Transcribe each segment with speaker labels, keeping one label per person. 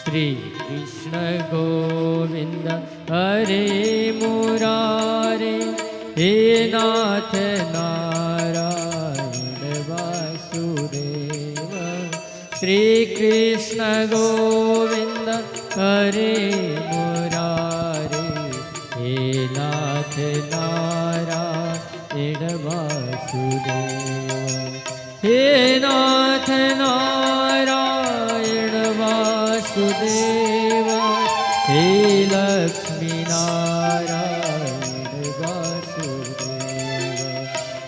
Speaker 1: श्री कृष्ण गोविंद हरे मुरारे, हे नाथ नारायण वासुदेव। श्री कृष्ण गोविंद हरे मुरारे, हे नाथ नारायण वासुदेव। हे नाथ नारायण वासुदेव, हे लक्ष्मी नारायण वासुदेव,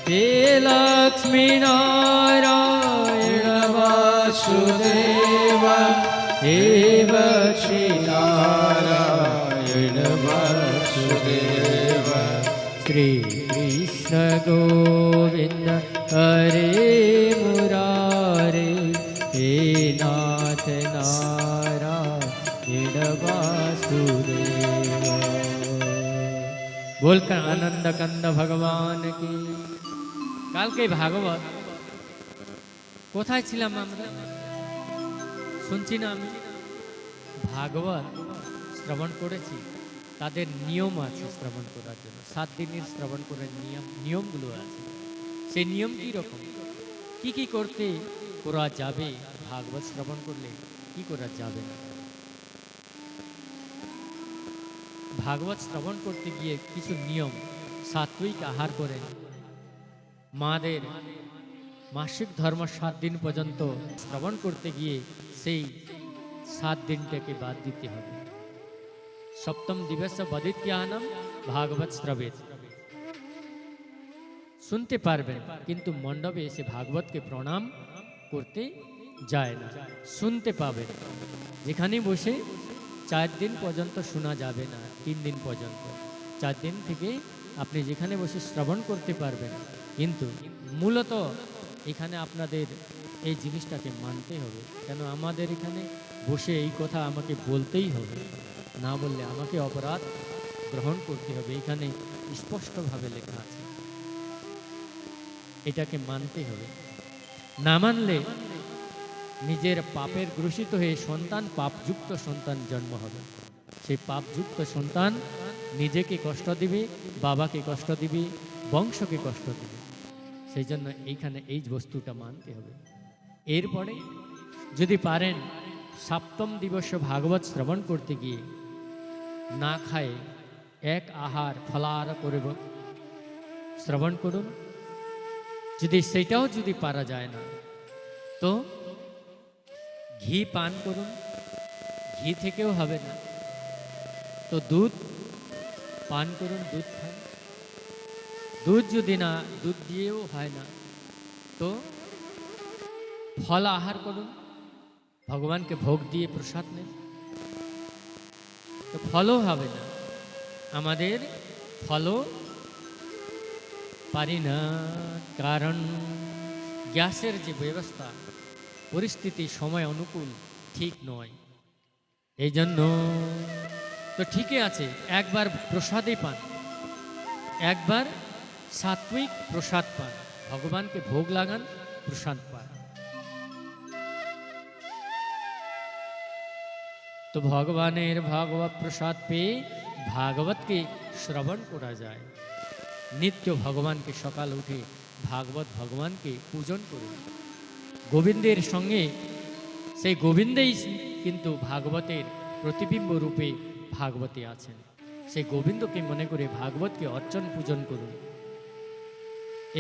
Speaker 1: हे लक्ष्मी नारायण वासुदेव, हे लक्ष्मी नारायण वासुदेव। श्री कृष्ण गोविंद हरे मुरारे, हे नाथ नारायण वासुदेव। बोलकर आनंद कंद भगवान की। কালকে ভাগবত কোথায় ছিলাম আমরা? শুনছি না আমি? ভাগবত শ্রবণ করেছি। তাদের নিয়ম আছে শ্রবণ করার জন্য, 7 দিনের শ্রবণ করার নিয়মগুলো আছে। সেই নিয়ম কি রকম, কি করতে করা যাবে, ভাগবত শ্রবণ করলে কি করা যাবে না। ভাগবত শ্রবণ করতে গিয়ে কিছু নিয়ম, সাত্বিক আহার করেন, মাদের মাসিক ধর্ম 7 দিন পর্যন্ত শ্রবণ করতে গিয়ে সেই 7 দিনটাকে বাদ দিতে হবে। সপ্তম দিবস বদিত্যানাম ভাগবত শ্রবেত। শুনতে পারবেন কিন্তু মণ্ডপে এসে ভাগবতকে প্রণাম করতে যায় না। শুনতে পাবেন, যেখানে বসে 4 দিন পর্যন্ত শোনা যাবে না, 3 দিন পর্যন্ত। 4 দিন থেকে আপনি যেখানে বসে শ্রবণ করতে পারবেন, কিন্তু মূলত এখানে আপনাদের এই জিনিসটাকে মানতে হবে। কেন আমাদের এখানে বসে এই কথা আমাকে বলতেই হবে, না বললে আমাকে অপরাধ গ্রহণ করতে হবে। এখানে স্পষ্টভাবে লেখা আছে, এটাকে মানতে হবে। না মানলে নিজের পাপের গ্রসিত হয়ে সন্তান, পাপযুক্ত সন্তান জন্ম হবে। সেই পাপযুক্ত সন্তান নিজেকে কষ্ট দিবে, বাবাকে কষ্ট দিবে, বংশকে কষ্ট দিবে। সেই জন্য এইখানে এই বস্তুটা মানতে হবে। এরপরে যদি পারেন সপ্তম দিবস ভাগবত শ্রবণ করতে গিয়ে না খায় এক আহার ফলাহার করে শ্রবণ করুন। যদি সেটাও যদি পারা যায় না, তো ঘি পান করুন। ঘি থেকেও হবে না তো দুধ পান করুন, দুধ খান। দুধ যদি না, দুধ দিয়েও হয় না, তো ফল আহার করুন, ভগবানকে ভোগ দিয়ে প্রসাদ নেন, তো ফলও হবে না। আমাদের ফলও পারি না, কারণ গ্যাসের যে ব্যবস্থা, পরিস্থিতি সময় অনুকূল ঠিক নয়। এই জন্য তো ঠিকই আছে, একবার প্রসাদই পান, একবার সাত্বিক প্রসাদ পান, ভগবানকে ভোগ লাগান, প্রসাদ পান। তো ভগবানের ভাগবত প্রসাদ পেয়ে ভাগবতকে শ্রবণ করা যায়। নিত্য ভগবানকে সকাল উঠে ভাগবত ভগবানকে পূজন করুন। গোবিন্দের সঙ্গে সেই গোবিন্দেই কিন্তু ভাগবতের প্রতিবিম্ব রূপে ভাগবতী আছেন। সেই গোবিন্দকে মনে করে ভাগবতকে অর্চন পূজন করুন।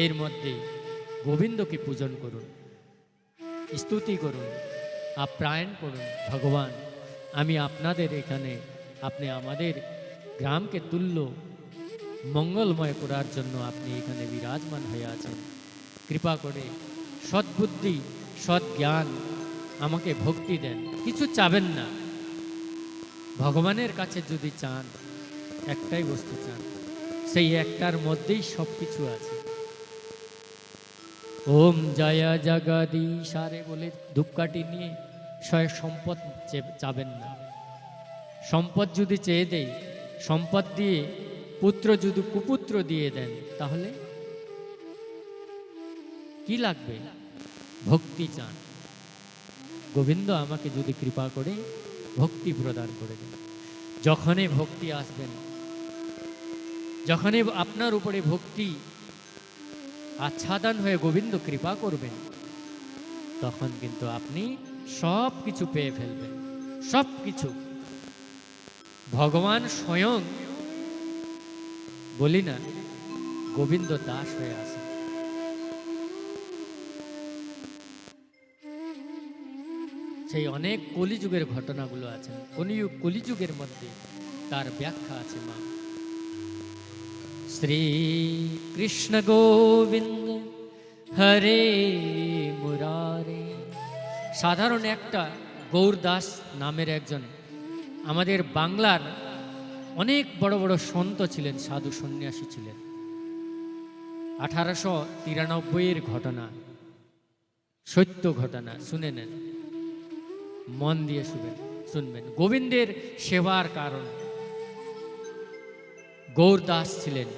Speaker 1: এর মধ্যে গোবিন্দকে পূজন করুন, স্তুতি করুন, আপ্যায়ন করুন। ভগবান, আমি আপনাদের এখানে, আপনি আমাদের গ্রামকে তুল্য মঙ্গলময় করার জন্য আপনি এখানে বিরাজমান হয়ে আছেন। কৃপা করে সদ্বুদ্ধি, সৎ জ্ঞান, আমাকে ভক্তি দেন। কিছু চাবেন না, ভগবানের কাছে যদি চান, একটাই বস্তু চান, সেই একটার মধ্যেই সব কিছু আছে। ওম জয় জগদীশারে বলে ধূপকাঠি নিয়ে সম্পদ চাবেন না। সম্পদ যদি চেয়ে দেয়, সম্পদ দিয়ে পুত্র যদি কুপুত্র দিয়ে দেন, তাহলে কি লাগবে? ভক্তি চান। গোবিন্দ আমাকে যদি কৃপা করে ভক্তি প্রদান করে দেন। যখনই ভক্তি আসবেন, যখনই আপনার উপরে ভক্তি আচ্ছাদন হয়ে গোবিন্দ কৃপা করবেন, তখন কিন্তু আপনি সব কিছু পেয়ে ফেলবেন। সব কিছু ভগবান স্বয়ং, বলি না, গোবিন্দ দাস হয়ে আসে। সেই অনেক কলিযুগের ঘটনাগুলো আছে, কলিযুগের মধ্যে তার ব্যাখ্যা আছে। মা শ্রী কৃষ্ণ গোবিন্দ হরে মুরারে। সাধারণ একটা গৌরদাস নামের একজন আমাদের বাংলার অনেক বড় বড় সন্ত ছিলেন, সাধু সন্ন্যাসী ছিলেন। 1893 ঘটনা, সত্য ঘটনা, শুনে নেন, মন দিয়ে শুনবেন। গোবিন্দের সেবার কারণ গৌরদাস ছিলেন।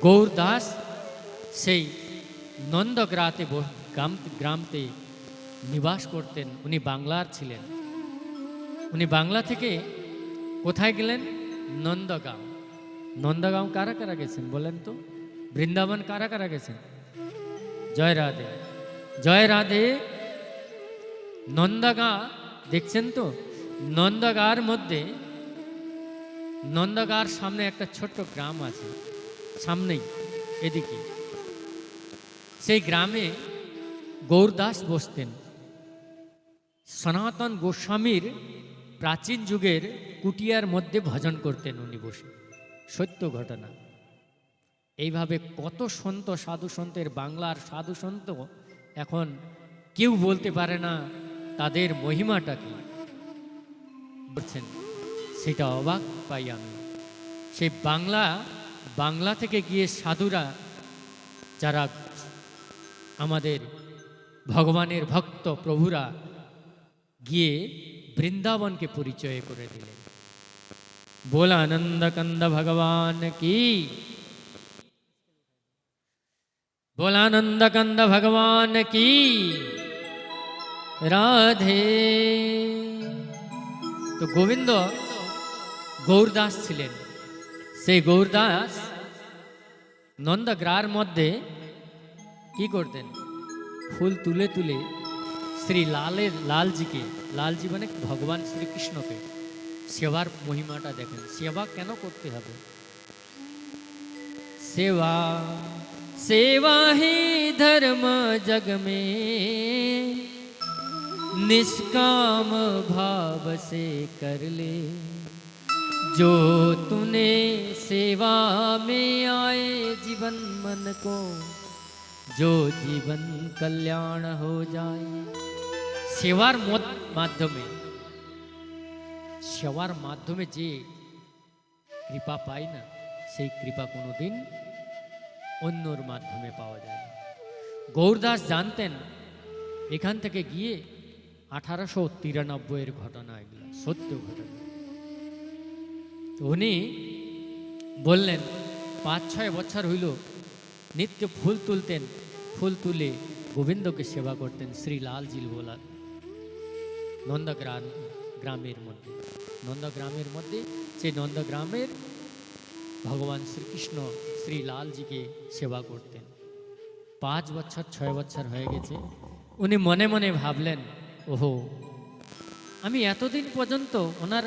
Speaker 1: গৌরদাস সেই গ্রামতে নিবাস করতেন। উনি বাংলার ছিলেন। উনি বাংলা থেকে কোথায় গেলেন? নন্দগাঁও। নন্দগাঁও কারা কারা গেছেন বলেন তো? বৃন্দাবন কারা কারা গেছেন? জয় রাধে, জয় রাধে। নন্দগাঁ দেখছেন তো? নন্দগাঁর মধ্যে, নন্দগাঁর সামনে একটা ছোট্ট গ্রাম আছে, সামনেই এদিকে। সেই গ্রামে গৌরদাস বসতেন। সনাতন গোস্বামীর প্রাচীন যুগের কুটিয়ার মধ্যে ভজন করতেন উনি বসে। সত্য ঘটনা। এইভাবে কত সন্ত, সাধু সন্তের, বাংলার সাধু সন্ত এখন কেউ বলতে পারে না তাদের মহিমাটা কি বলছেন, সেটা অবাক পাই আমি। সেই বাংলা থেকে গিয়ে সাধুরা, যারা আমাদের ভগবানের ভক্ত প্রভুরা, গিয়ে বৃন্দাবনকে পরিচয় করে দিলেন। बोल आनंद कंद भगवान की, बोल आनंद कंद भगवान की राधे। তো গোবিন্দ গৌরদাস ছিলেন। সেই গৌরদাস নন্দগ্রার মধ্যে কি করতেন? ফুল তুলে তুলে শ্রী লালজিকে, লালজি মানে ভগবান শ্রীকৃষ্ণকে, সেবার মহিমাটা দেখেন। সেবা কেন করতে হবে? सेवा सेवा ही धर्म जग में, निष्काम भाव से कर ले, जो तूने सेवा में आए जीवन मन को, जो जीवन कल्याण हो जाए। सेवार माध्यमे जे कृपा पाई ना, সেই কৃপা কোনোদিন অন্যর মাধ্যমে পাওয়া যায় না। গৌরদাস জানতেন, এখান থেকে গিয়ে 1893 ঘটনা, এগুলো সত্য ঘটনা। উনি বললেন 5-6 বছর হইল নিত্য ফুল তুলতেন, ফুল তুলে গোবিন্দকে সেবা করতেন শ্রী লালজি বলা নন্দগ্রামের মধ্যে। সেই নন্দগ্রামের ভগবান শ্রীকৃষ্ণ শ্রী লালজিকে সেবা করতেন। 5-6 বছর হয়ে গেছে। উনি মনে মনে ভাবলেন, ওহো, আমি এতদিন পর্যন্ত ওনার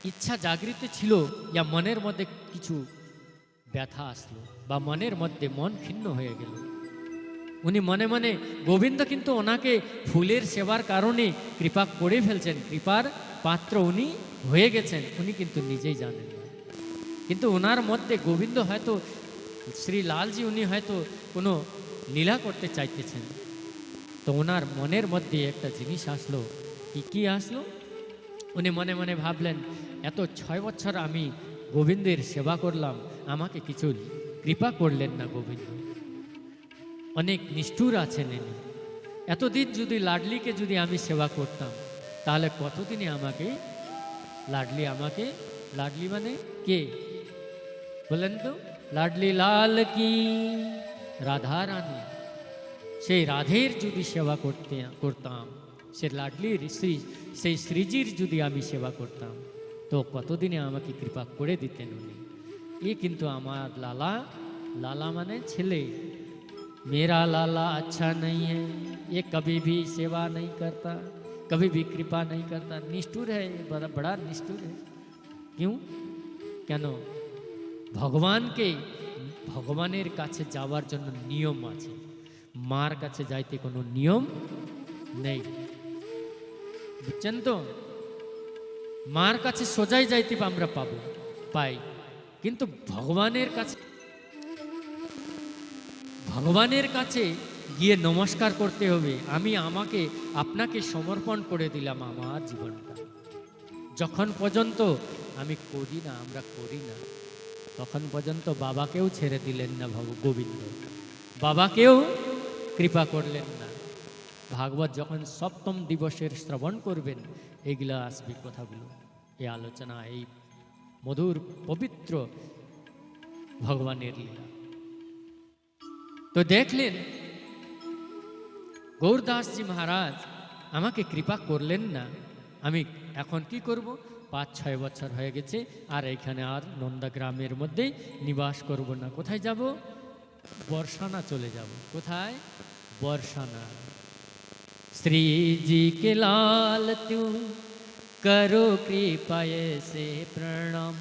Speaker 1: ইচ্ছা জাগৃত ছিল, ইয়া মনের মধ্যে কিছু ব্যথা আসলো, বা মনের মধ্যে মন ক্ষিন্ন হয়ে গেল। উনি মনে মনে, গোবিন্দ কিন্তু ওনাকে ফুলের সেবার কারণে কৃপা করে ফেলছেন, কৃপার পাত্র উনি হয়ে গেছেন, উনি কিন্তু নিজেই জানেন না। কিন্তু ওনার মধ্যে গোবিন্দ হয়তো, শ্রী লালজি উনি হয়তো কোনো লীলা করতে চাইতেছেন। তো ওনার মনের মধ্যে একটা জিনিস আসলো। কি আসলো? উনি মনে মনে ভাবলেন, এত 6 বছর আমি গোবিন্দের সেবা করলাম, আমাকে কিছু কৃপা করলেন না গোবিন্দ। অনেক নিষ্ঠুর আছেন ইনি। এতদিন যদি লাডলিকে যদি আমি সেবা করতাম, তাহলে কতদিনে আমাকে লাডলি মানে কে বলেন তো? লাডলি লাল কি রাধা রানী, সেই রাধের যদি সেবা করতাম, সে লাডলির শ্রী, সেই শ্রীজির যদি আমি সেবা করতাম তো কতদিনে আমাকে কৃপা করে দিতেন উনি। এ কিন্তু আমার লালা, লালা মানে ছেলে, मेरा लाला अच्छा नहीं है, ये कभी भी सेवा नहीं करता, कभी भी कृपा नहीं करता। निष्ठुर है, बड़ा बड़ा निष्ठुर है। क्यों? কেন? ভগবানকে, ভগবানের কাছে যাওয়ার জন্য নিয়ম আছে, মার কাছে যাইতে কোনো নিয়ম নেই, বুঝছেন তো? মার কাছে সোজাই যাইতে আমরা পাবো, পাই, কিন্তু ভগবানের কাছে, ভগবানের কাছে গিয়ে নমস্কার করতে হবে, আমি আমাকে আপনাকে সমর্পণ করে দিলাম আমার জীবনটা। যখন পর্যন্ত আমি করি না, আমরা করি না, তখন পর্যন্ত বাবাকেও ছেড়ে দিলেন না গোবিন্দ, বাবাকেও কৃপা করলেন না। ভাগবত যখন সপ্তম দিবসের শ্রবণ করবেন এগুলো আসবে কথাগুলো, এই আলোচনা, এই মধুর পবিত্র ভগবানের লীলা। তো দেখলেন গৌরদাসজি মহারাজ আমাকে কৃপা করলেন না, আমি এখন কি করব? 5-6 বছর হয়ে গেছে, আর এখানে আর নন্দগ্রামের মধ্যে নিবাস করব না। কোথায় যাব? বর্ষানা চলে যাব। কোথায়? বর্ষানা। শ্রীজি কে লাল তু করো কৃপা ऐसे प्रणाम,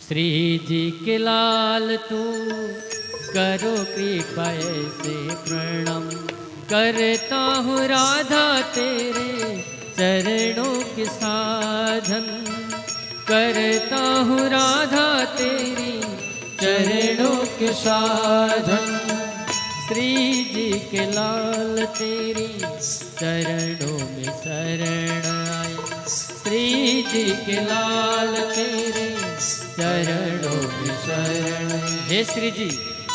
Speaker 1: श्रीजी के लाल तू करो कृपा ऐसे प्रणाम, करता हूँ राधा तेरे चरणों के साधन, करता हूँ राधा तेरी चरणों के साधन, श्री जी के लाल तेरी चरणों में शरण आए, श्री जी के लाल तेरे चरणों में शरण। हे श्री जी,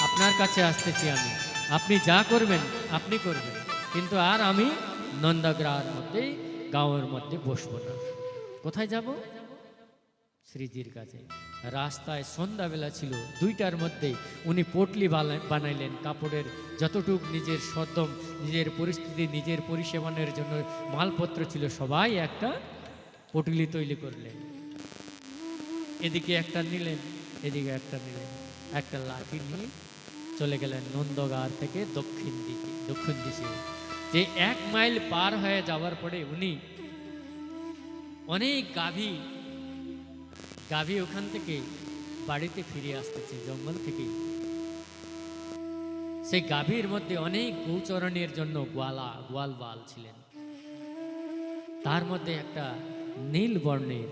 Speaker 1: আপনার কাছে আসতেছি আমি, আপনি যা করবেন আপনি করবেন, কিন্তু আর আমি নন্দগ্রামের মধ্যে, গাঁয়ের মধ্যে বসবো না। কোথায় যাব? শ্রীজির কাছে। রাস্তায় সন্ধ্যাবেলা ছিল, 2টার মধ্যে উনি পটলি বানাইলেন, কাপড়ের যতটুক নিজের সদ্যম, নিজের পরিস্থিতি, নিজের পরিষেবনের জন্য মালপত্র ছিল সবাই একটা পটলি তৈরি করলেন। এদিকে একটা নিলেন, এদিকে একটা নিলেন, একটা লাঠি নিয়ে চলে গেলেন নন্দগাঁর থেকে দক্ষিণ দিকে, দক্ষিণ দিশে। যে 1 মাইল পার হয়ে যাওয়ার পরে উনি অনেক গাভী ওখান থেকে বাড়িতে ফিরে আসতেছে জঙ্গল থেকে। সেই গাভীর মধ্যে অনেক গৌচরণের জন্য গোয়ালবাল ছিলেন, তার মধ্যে একটা নীল বর্ণের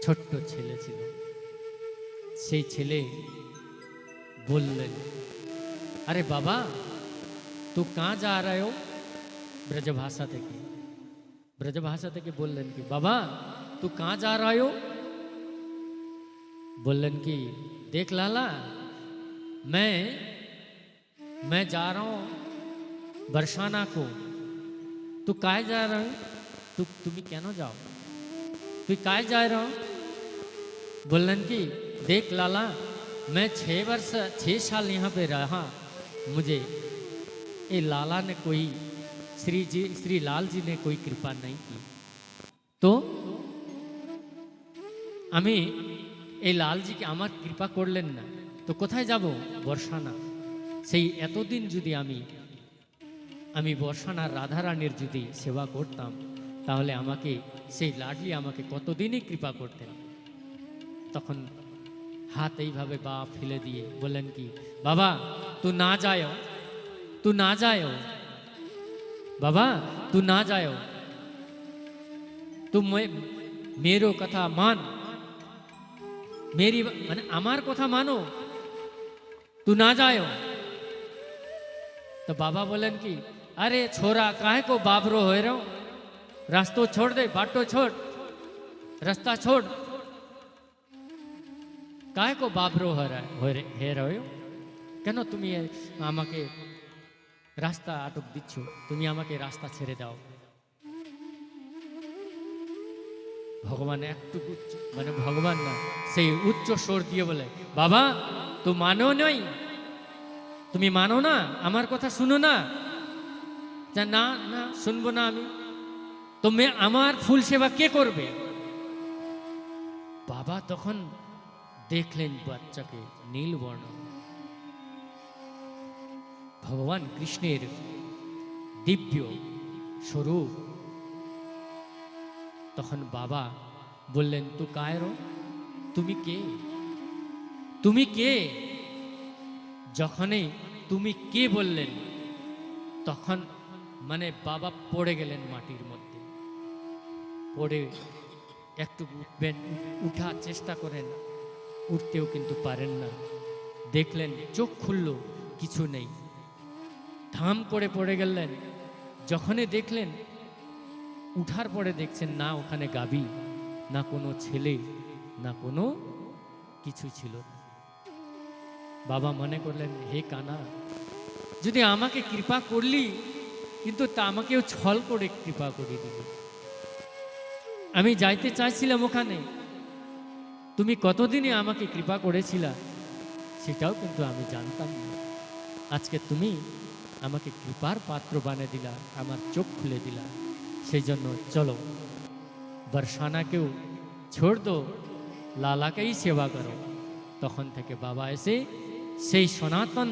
Speaker 1: ছোট্ট ছেলে ছিল। সেই ছেলে বললেন, আরে বাবা তু কাঁ যা रहे हो? ব্রজভাষা থেকে, ব্রজভাষা থেকে বললেন কি, বাবা तू कहाँ जा रहे हो? बोलन कि देख लाला, मैं जा रहा हूँ बरसाना को। तू काहे जा रहा है? तुम्हें क्या जाओ, तू काहे जा रहा हो? बोलन कि देख लाला, मैं 6 साल यहाँ पे रहा, मुझे ये लाला ने कोई, श्री लाल जी ने कोई कृपा नहीं की, तो আমি এই লালজিকে আমার কৃপা করলেন না, তো কোথায় যাব? বর্ষানা। সেই এতদিন যদি আমি বর্ষানার রাধারানীর যদি সেবা করতাম, তাহলে আমাকে সেই লাডলি আমাকে কতদিনই কৃপা করতেন। তখন হাত এইভাবে বা ফেলে দিয়ে বললেন কি, বাবা তু না যাও, তু না যাও, বাবা তু না যাও, তু मेरो কথা মান, मेरी মানে আমার কথা মানো, तू ना जाओ। तो बाबा बोलन कि अरे छोरा काहे को बाबरो हो रहो, रास्तो छोड़ दे, बाटो छोड़, रास्ता छोड़, काहे को बाबरो हो रहे हो, কেন তুমি আমাকে রাস্তা আটক দিচ্ছ, তুমি আমাকে রাস্তা ছেড়ে দাও। ভগবান একটু উচ্চ, মানে ভগবান না, সেই উচ্চ স্বর দিয়ে বলে, বাবা তো মানো নই, তুমি মানো না, আমার কথা শুনো না, তা না না, শুনবো না আমি। তো আমার ফুল সেবা কে করবে? বাবা তখন দেখলেন বাচ্চাকে নীলবর্ণ, ভগবান কৃষ্ণের দিব্য স্বরূপ। তখন বাবা বললেন, তু কায়রো, তুমি কে? তুমি কে? যখনই তুমি কে বললেন, তখন মানে বাবা পড়ে গেলেন মাটির মধ্যে। পড়ে একটু উঠবেন, উঠার চেষ্টা করেন, উঠতেও কিন্তু পারেন না। দেখলেন চোখ খুলল, কিছু নেই, ধাম করে পড়ে গেলেন। যখনই দেখলেন, উঠার পরে দেখছেন না ওখানে গাবি, না কোনো ছেলে, না কোনো কিছু ছিল না। বাবা মনে করলেন, হে কানা, যদি আমাকে কৃপা করলি, কিন্তু তা আমাকেও ছল করে কৃপা করে দিলি। আমি যাইতে চাইছিলাম ওখানে, তুমি কতদিনে আমাকে কৃপা করেছিলা সেটাও কিন্তু আমি জানতাম না। আজকে তুমি আমাকে কৃপার পাত্র বানিয়ে দিলা, আমার চোখ খুলে দিলা। সেই জন্য চলো, বর্ষানাকেও ছোড় দো, লালাকেই সেবা করো। তখন থেকে বাবা এসে সেই সনাতন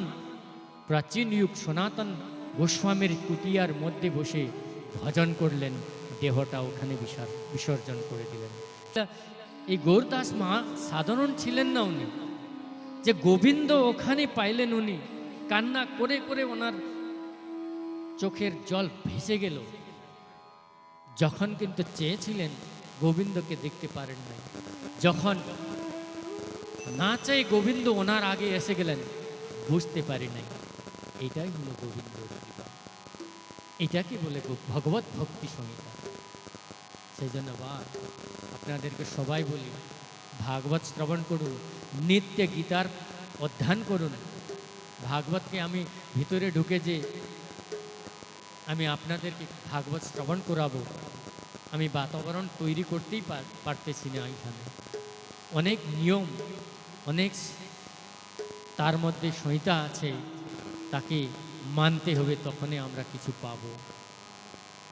Speaker 1: প্রাচীন যুগ সনাতন গোস্বামীর কুটিয়ার মধ্যে বসে ভজন করলেন, দেহটা ওখানে বিসর্জন করে দিলেন। এই গৌরদাস মহা সাধারণ ছিলেন না উনি, যে গোবিন্দ ওখানে পাইলেন। উনি কান্না করে করে ওনার চোখের জল ভেসে গেল। যখন কিন্তু চেয়েছিলেন, গোবিন্দকে দেখতে পারেন নাই। যখন না চাই গোবিন্দ ওনার আগে এসে গেলেন, বুঝতে পারি নাই। এটাই হলো গোবিন্দ কৃপা, এটাকে বলে ভগবত ভক্তি সংহিতা। সেই জন্য আপনাদেরকে সবাই বলি, ভাগবত শ্রবণ করুন, নিত্য গীতার অধ্যয়ন করুন। ভাগবতকে আমি ভিতরে ঢুকে যে আমি আপনাদেরকে ভাগবত শ্রবণ করাবো, আমি বাতাবরণ তৈরি করতেই পারতেছি না। এখানে অনেক নিয়ম, অনেক তার মধ্যে সংহিতা আছে, তাকে মানতে হবে, তখনই আমরা কিছু পাব।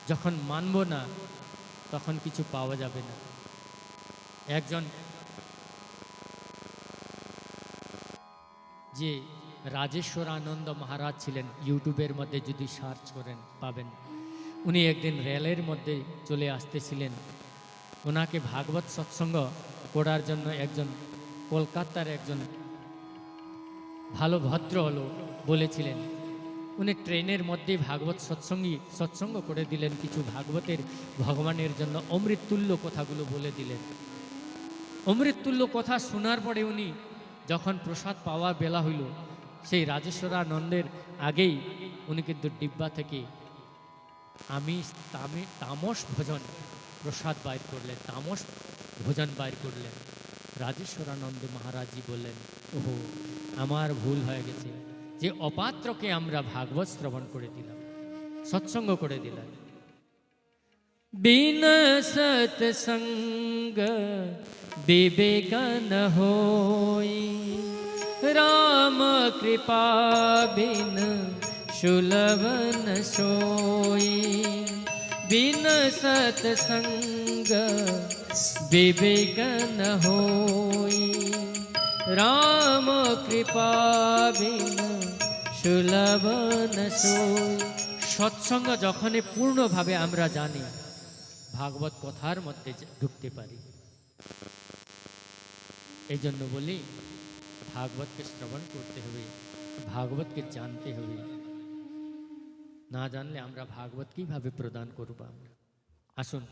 Speaker 1: যখন মানব না, তখন কিছু পাওয়া যাবে না। একজন যে রাজেশ্বরানন্দ মহারাজ ছিলেন, ইউটিউবের মধ্যে যদি সার্চ করেন পাবেন। উনি একদিন রেলের মধ্যে চলে আসতেছিলেন। ওনাকে ভাগবত সৎসঙ্গ করার জন্য একজন কলকাতার একজন ভালো ভদ্র হলো বলেছিলেন। উনি ট্রেনের মধ্যে ভাগবত সৎসঙ্গ করে দিলেন। কিছু ভাগবতের ভগবানের জন্য অমৃততুল্য কথাগুলো বলে দিলেন। অমৃততুল্য কথা শোনার পরে উনি যখন প্রসাদ পাওয়া বেলা হইল, সেই রাজেশ্বরানন্দের আগেই উনি কিন্তু ডিব্বা থেকে তামস ভোজন প্রসাদ বাইর করলেন, তামস ভোজন বাইর করলেন। রাজেশ্বরানন্দ মহারাজজি বললেন, ওহো, আমার ভুল হয়ে গেছে, যে অপাত্রকে আমরা ভাগবত শ্রবণ করে দিলাম, সৎসঙ্গ করে দিলাম। বিন সৎসঙ্গ বিবেক ন হোই, রাম কৃপা বিন সুলভ ন সোই। बिन सत्संग विवेक न होई, राम कृपा बिन सुलभ न सोई। সৎসঙ্গ যখনই পূর্ণভাবে আমরা জানি, ভাগবত কথার মধ্যে ঢুকতে পারি। এই জন্য বলি, ভাগবতকে শ্রবণ করতে হবে, ভাগবতকে জানতে হবে। না জানলে আমরা ভাগবত কিভাবে প্রদান করব? আমরা আসুন